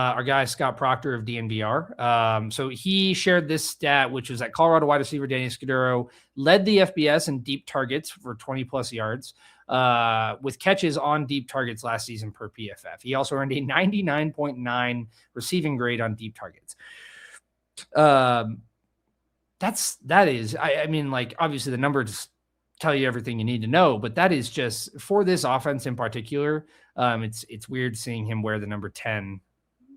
our guy Scott Proctor of DNVR. So he shared this stat, which was that Colorado wide receiver Danny Scudero led the FBS in deep targets for 20 plus yards with catches on deep targets last season per PFF. He also earned a 99.9 receiving grade on deep targets. That is, I mean, like, obviously the numbers tell you everything you need to know, but that is just for this offense in particular. It's weird seeing him wear the number 10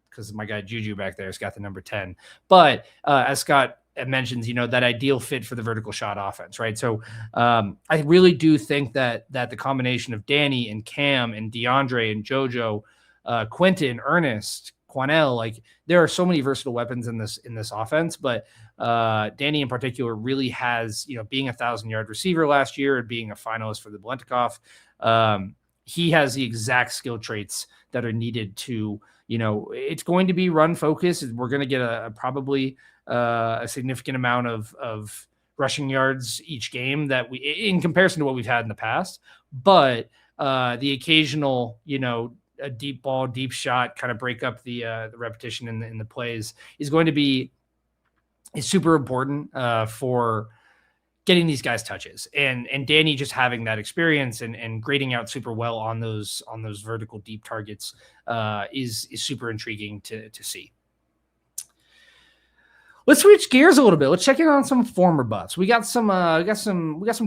because my guy Juju back there has got the number 10. But as Scott mentions, that ideal fit for the vertical shot offense, right? So I really do think that the combination of Danny and Cam and DeAndre and JoJo, Quentin, Ernest, Quanell, like there are so many versatile weapons in this offense, but Danny in particular really has, being 1,000-yard receiver last year and being a finalist for the Blentikoff, he has the exact skill traits that are needed to, it's going to be run focused. We're going to get probably a significant amount of rushing yards each game that in comparison to what we've had in the past, but the occasional, a deep ball, deep shot, kind of break up the repetition in the plays is going to be super important for getting these guys touches, and Danny just having that experience and grading out super well on those vertical deep targets is super intriguing to see. Let's switch gears a little bit. Let's check in on some former Buffs. We got some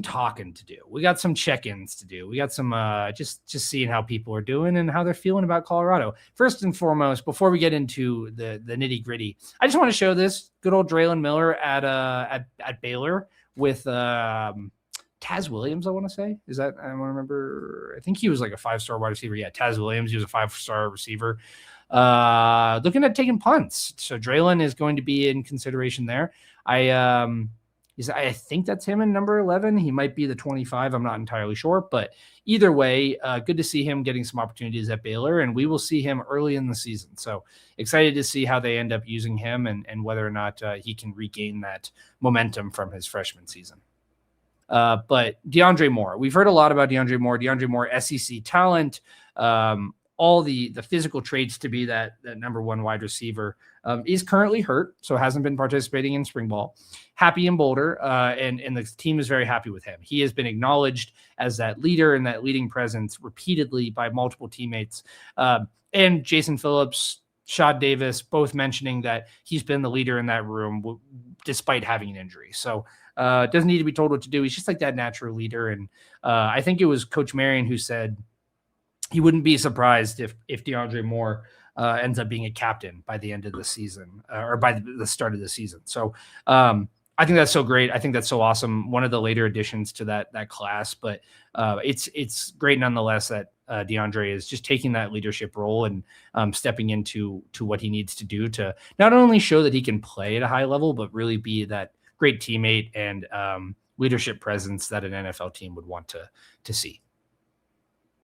talking to do. We got some check-ins to do. We got some just seeing how people are doing and how they're feeling about Colorado. First and foremost, before we get into the nitty-gritty, I just want to show this good old Draylen Miller at Baylor with Taz Williams, I want to say. Is that, I want to remember, I think he was like a 5-star wide receiver. Yeah, Taz Williams, he was a 5-star receiver. Looking at taking punts. So Draylen is going to be in consideration there. I think that's him in number 11. He might be the 25. I'm not entirely sure, but either way, good to see him getting some opportunities at Baylor, and we will see him early in the season. So excited to see how they end up using him and whether or not he can regain that momentum from his freshman season. But DeAndre Moore, we've heard a lot about DeAndre Moore, SEC talent, all the physical traits to be that number one wide receiver, is currently hurt, so hasn't been participating in spring ball. Happy in Boulder, and the team is very happy with him. He has been acknowledged as that leader and that leading presence repeatedly by multiple teammates. And Jason Phillips, Shad Davis, both mentioning that he's been the leader in that room despite having an injury. So doesn't need to be told what to do. He's just like that natural leader. And I think it was Coach Marion who said he wouldn't be surprised if DeAndre Moore ends up being a captain by the end of the season or by the start of the season. So I think that's so great. I think that's so awesome. One of the later additions to that class, but it's great nonetheless that DeAndre is just taking that leadership role and stepping into what he needs to do to not only show that he can play at a high level, but really be that great teammate and leadership presence that an NFL team would want to see.